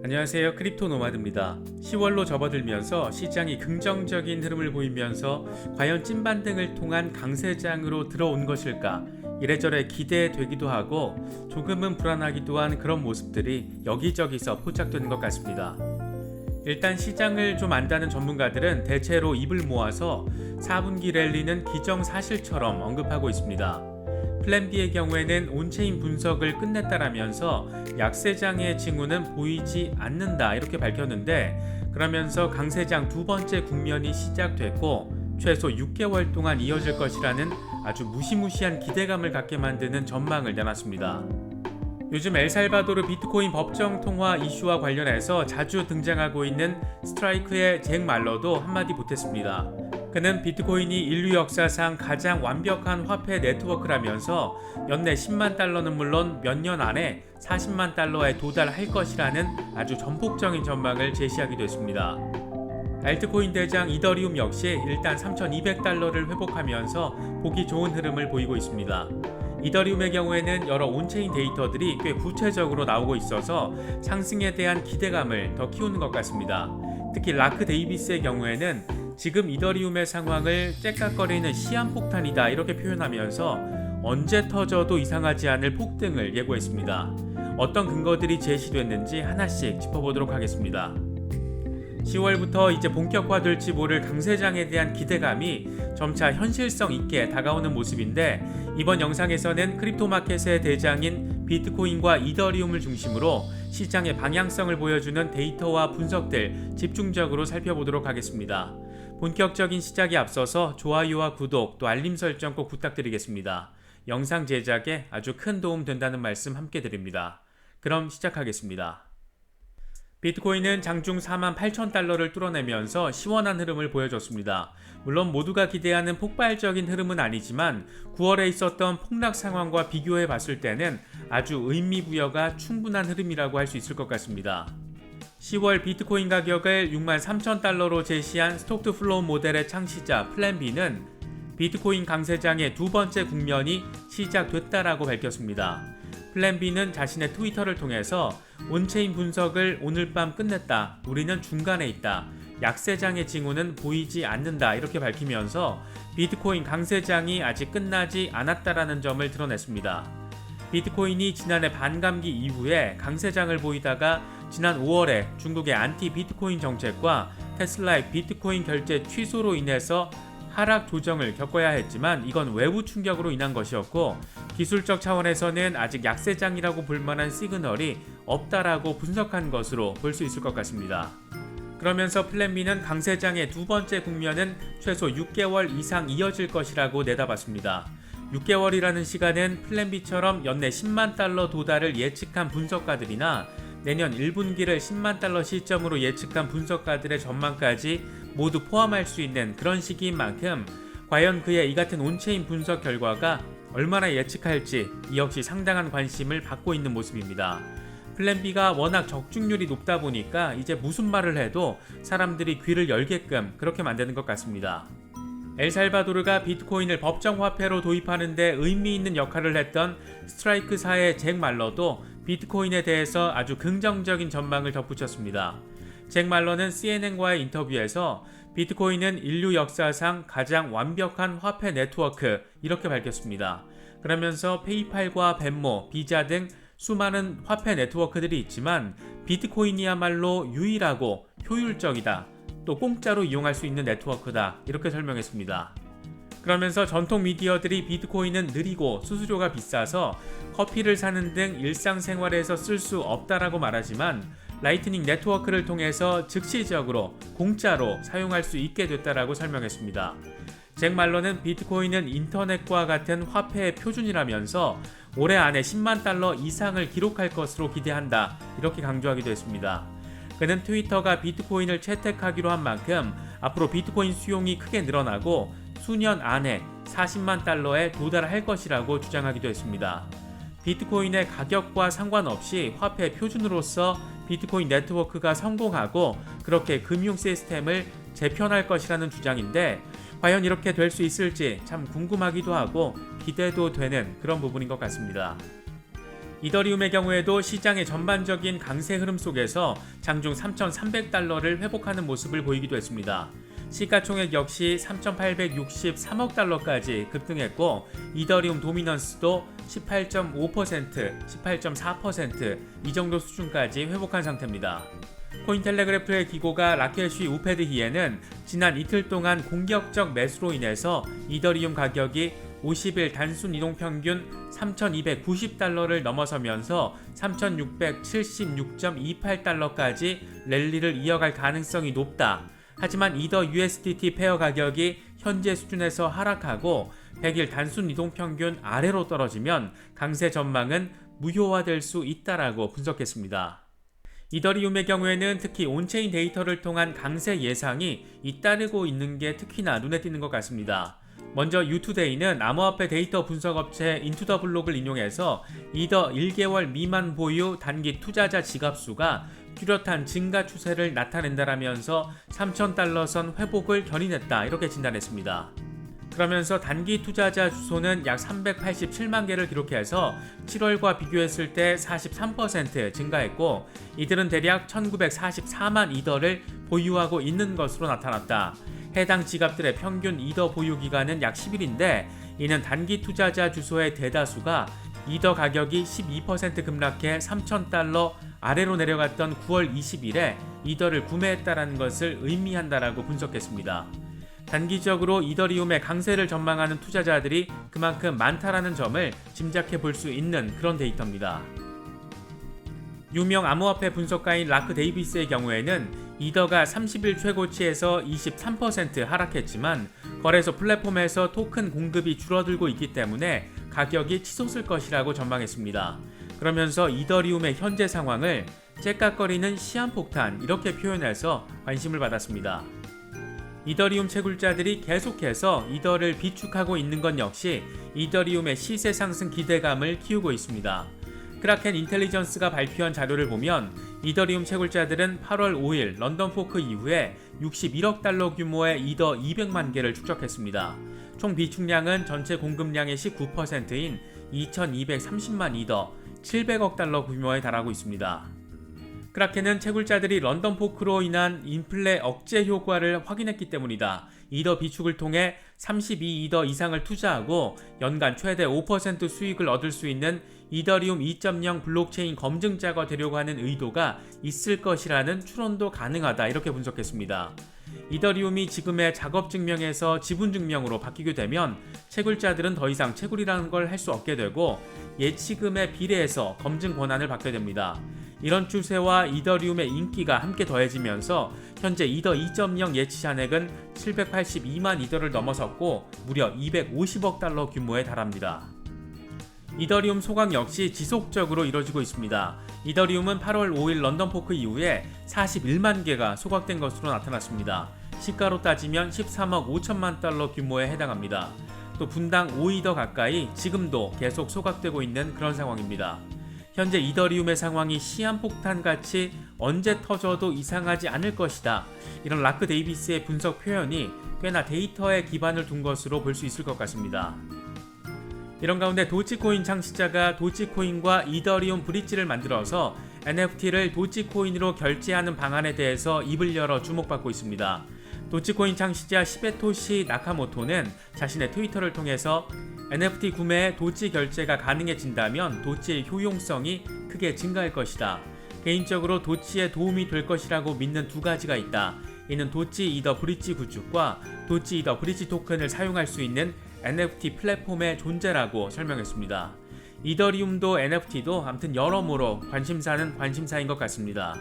안녕하세요. 크립토 노마드입니다. 10월로 접어들면서 시장이 긍정적인 흐름을 보이면서 과연 찐반등을 통한 강세장으로 들어온 것일까? 이래저래 기대되기도 하고 조금은 불안하기도 한 그런 모습들이 여기저기서 포착되는 것 같습니다. 일단 시장을 좀 안다는 전문가들은 대체로 입을 모아서 4분기 랠리는 기정사실처럼 언급하고 있습니다. 플랜 B의 경우에는 온체인 분석을 끝냈다라면서 약세장의 징후는 보이지 않는다 이렇게 밝혔는데, 그러면서 강세장 두 번째 국면이 시작됐고 최소 6개월 동안 이어질 것이라는 아주 무시무시한 기대감을 갖게 만드는 전망을 내놨습니다. 요즘 엘살바도르 비트코인 법정 통화 이슈와 관련해서 자주 등장하고 있는 스트라이크의 잭 말러도 한마디 보탰습니다. 그는 비트코인이 인류 역사상 가장 완벽한 화폐 네트워크라면서 연내 10만 달러는 물론 몇 년 안에 40만 달러에 도달할 것이라는 아주 전폭적인 전망을 제시하기도 했습니다. 알트코인 대장 이더리움 역시 일단 3,200달러를 회복하면서 보기 좋은 흐름을 보이고 있습니다. 이더리움의 경우에는 여러 온체인 데이터들이 꽤 구체적으로 나오고 있어서 상승에 대한 기대감을 더 키우는 것 같습니다. 특히 라크 데이비스의 경우에는 지금 이더리움의 상황을 째깍거리는 시한폭탄이다 이렇게 표현하면서 언제 터져도 이상하지 않을 폭등을 예고했습니다. 어떤 근거들이 제시됐는지 하나씩 짚어보도록 하겠습니다. 10월부터 이제 본격화될지 모를 강세장에 대한 기대감이 점차 현실성 있게 다가오는 모습인데, 이번 영상에서는 크립토 마켓의 대장인 비트코인과 이더리움을 중심으로 시장의 방향성을 보여주는 데이터와 분석들 집중적으로 살펴보도록 하겠습니다. 본격적인 시작에 앞서서 좋아요와 구독 또 알림 설정 꼭 부탁드리겠습니다. 영상 제작에 아주 큰 도움 된다는 말씀 함께 드립니다. 그럼 시작하겠습니다. 비트코인은 장중 48,000달러를 뚫어내면서 시원한 흐름을 보여줬습니다. 물론 모두가 기대하는 폭발적인 흐름은 아니지만 9월에 있었던 폭락 상황과 비교해 봤을 때는 아주 의미부여가 충분한 흐름이라고 할 수 있을 것 같습니다. 10월 비트코인 가격을 63,000달러로 제시한 스톡 투 플로우 모델의 창시자 플랜 B는 비트코인 강세장의 두 번째 국면이 시작됐다라고 밝혔습니다. 플랜 B는 자신의 트위터를 통해서 온체인 분석을 오늘 밤 끝냈다. 우리는 중간에 있다. 약세장의 징후는 보이지 않는다. 이렇게 밝히면서 비트코인 강세장이 아직 끝나지 않았다라는 점을 드러냈습니다. 비트코인이 지난해 반감기 이후에 강세장을 보이다가 지난 5월에 중국의 안티 비트코인 정책과 테슬라의 비트코인 결제 취소로 인해서 하락 조정을 겪어야 했지만 이건 외부 충격으로 인한 것이었고, 기술적 차원에서는 아직 약세장이라고 볼 만한 시그널이 없다라고 분석한 것으로 볼 수 있을 것 같습니다. 그러면서 플랜 B는 강세장의 두 번째 국면은 최소 6개월 이상 이어질 것이라고 내다봤습니다. 6개월이라는 시간은 플랜 B처럼 연내 10만 달러 도달을 예측한 분석가들이나 내년 1분기를 10만 달러 시점으로 예측한 분석가들의 전망까지 모두 포함할 수 있는 그런 시기인 만큼, 과연 그의 이 같은 온체인 분석 결과가 얼마나 예측할지 이 역시 상당한 관심을 받고 있는 모습입니다. 플랜 B가 워낙 적중률이 높다 보니까 이제 무슨 말을 해도 사람들이 귀를 열게끔 그렇게 만드는 것 같습니다. 엘살바도르가 비트코인을 법정 화폐로 도입하는 데 의미 있는 역할을 했던 스트라이크사의 잭 말러도 비트코인에 대해서 아주 긍정적인 전망을 덧붙였습니다. 잭 말러는 CNN과의 인터뷰에서 비트코인은 인류 역사상 가장 완벽한 화폐 네트워크 이렇게 밝혔습니다. 그러면서 페이팔과 벤모, 비자 등 수많은 화폐 네트워크들이 있지만 비트코인이야말로 유일하고 효율적이다. 또 공짜로 이용할 수 있는 네트워크다. 이렇게 설명했습니다. 그러면서 전통 미디어들이 비트코인은 느리고 수수료가 비싸서 커피를 사는 등 일상생활에서 쓸 수 없다라고 말하지만 라이트닝 네트워크를 통해서 즉시적으로 공짜로 사용할 수 있게 됐다라고 설명했습니다. 잭 말러는 비트코인은 인터넷과 같은 화폐의 표준이라면서 올해 안에 10만 달러 이상을 기록할 것으로 기대한다. 이렇게 강조하기도 했습니다. 그는 트위터가 비트코인을 채택하기로 한 만큼 앞으로 비트코인 수용이 크게 늘어나고 수년 안에 40만 달러에 도달할 것이라고 주장하기도 했습니다. 비트코인의 가격과 상관없이 화폐 표준으로서 비트코인 네트워크가 성공하고 그렇게 금융 시스템을 재편할 것이라는 주장인데, 과연 이렇게 될 수 있을지 참 궁금하기도 하고 기대도 되는 그런 부분인 것 같습니다. 이더리움의 경우에도 시장의 전반적인 강세 흐름 속에서 장중 3,300달러를 회복하는 모습을 보이기도 했습니다. 시가총액 역시 3,863억 달러까지 급등했고 이더리움 도미넌스도 18.5%, 18.4% 이 정도 수준까지 회복한 상태입니다. 코인텔레그래프의 기고가 라켈쉬 우페드히에는 지난 이틀 동안 공격적 매수로 인해서 이더리움 가격이 50일 단순 이동평균 3,290달러를 넘어서면서 3,676.28달러까지 랠리를 이어갈 가능성이 높다. 하지만 이더 USDT 페어 가격이 현재 수준에서 하락하고 100일 단순 이동평균 아래로 떨어지면 강세 전망은 무효화될 수 있다라고 분석했습니다. 이더리움의 경우에는 특히 온체인 데이터를 통한 강세 예상이 잇따르고 있는 게 특히나 눈에 띄는 것 같습니다. 먼저 유투데이는 암호화폐 데이터 분석업체 인투더블록을 인용해서 이더 1개월 미만 보유 단기 투자자 지갑수가 뚜렷한 증가 추세를 나타낸다라면서 3,000달러 선 회복을 견인했다 이렇게 진단했습니다. 그러면서 단기 투자자 주소는 약 387만 개를 기록해서 7월과 비교했을 때 43% 증가했고 이들은 대략 1944만 이더를 보유하고 있는 것으로 나타났다. 해당 지갑들의 평균 이더 보유 기간은 약 10일인데 이는 단기 투자자 주소의 대다수가 이더 가격이 12% 급락해 3,000달러 아래로 내려갔던 9월 20일에 이더를 구매했다는 것을 의미한다라고 분석했습니다. 단기적으로 이더리움의 강세를 전망하는 투자자들이 그만큼 많다라는 점을 짐작해 볼 수 있는 그런 데이터입니다. 유명 암호화폐 분석가인 라크 데이비스의 경우에는 이더가 30일 최고치에서 23% 하락했지만 거래소 플랫폼에서 토큰 공급이 줄어들고 있기 때문에 가격이 치솟을 것이라고 전망했습니다. 그러면서 이더리움의 현재 상황을 째깍거리는 시한폭탄 이렇게 표현해서 관심을 받았습니다. 이더리움 채굴자들이 계속해서 이더를 비축하고 있는 건 역시 이더리움의 시세 상승 기대감을 키우고 있습니다. 크라켄 인텔리전스가 발표한 자료를 보면 이더리움 채굴자들은 8월 5일 런던 포크 이후에 61억 달러 규모의 이더 200만 개를 축적했습니다. 총 비축량은 전체 공급량의 19%인 2,230만 이더, 700억 달러 규모에 달하고 있습니다. 크라켄은 채굴자들이 런던 포크로 인한 인플레 억제 효과를 확인했기 때문이다. 이더 비축을 통해 32이더 이상을 투자하고 연간 최대 5% 수익을 얻을 수 있는 이더리움 2.0 블록체인 검증자가 되려고 하는 의도가 있을 것이라는 추론도 가능하다 이렇게 분석했습니다. 이더리움이 지금의 작업 증명에서 지분 증명으로 바뀌게 되면 채굴자들은 더 이상 채굴이라는 걸 할 수 없게 되고 예치금에 비례해서 검증 권한을 받게 됩니다. 이런 추세와 이더리움의 인기가 함께 더해지면서 현재 이더 2.0 예치 잔액은 782만 이더를 넘어섰고 무려 250억 달러 규모에 달합니다. 이더리움 소각 역시 지속적으로 이뤄지고 있습니다. 이더리움은 8월 5일 런던 포크 이후에 41만 개가 소각된 것으로 나타났습니다. 시가로 따지면 13억 5천만 달러 규모에 해당합니다. 또 분당 5이더 가까이 지금도 계속 소각되고 있는 그런 상황입니다. 현재 이더리움의 상황이 시한폭탄같이 언제 터져도 이상하지 않을 것이다. 이런 라크 데이비스의 분석 표현이 꽤나 데이터에 기반을 둔 것으로 볼 수 있을 것 같습니다. 이런 가운데 도치코인 창시자가 도치코인과 이더리움 브릿지를 만들어서 NFT를 도치코인으로 결제하는 방안에 대해서 입을 열어 주목받고 있습니다. 도치코인 창시자 시베토시 나카모토는 자신의 트위터를 통해서 NFT 구매에 도치 결제가 가능해진다면 도치의 효용성이 크게 증가할 것이다. 개인적으로 도치에 도움이 될 것이라고 믿는 두 가지가 있다. 이는 도치 이더 브릿지 구축과 도치 이더 브릿지 토큰을 사용할 수 있는 NFT 플랫폼의 존재라고 설명했습니다. 이더리움도 NFT도 아무튼 여러모로 관심사는 관심사인 것 같습니다.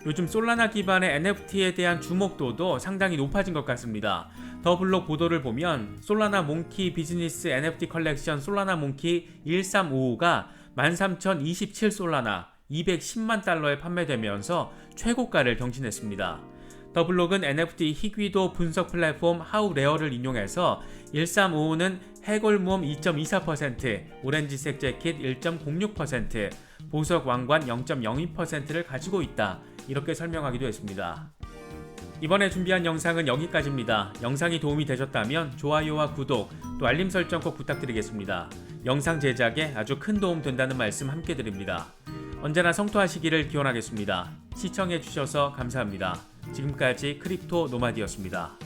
요즘 솔라나 기반의 NFT에 대한 주목도도 상당히 높아진 것 같습니다. 더블록 보도를 보면 솔라나 몽키 비즈니스 NFT 컬렉션 솔라나 몽키 1355가 13,027 솔라나 210만 달러에 판매되면서 최고가를 경신했습니다. 더블록은 NFT 희귀도 분석 플랫폼 하우레어를 인용해서 1355는 해골 모험 2.24%, 오렌지색 재킷 1.06%, 보석 왕관 0.02%를 가지고 있다. 이렇게 설명하기도 했습니다. 이번에 준비한 영상은 여기까지입니다. 영상이 도움이 되셨다면 좋아요와 구독, 또 알림 설정 꼭 부탁드리겠습니다. 영상 제작에 아주 큰 도움 된다는 말씀 함께 드립니다. 언제나 성토하시기를 기원하겠습니다. 시청해주셔서 감사합니다. 지금까지 크립토 노마디였습니다.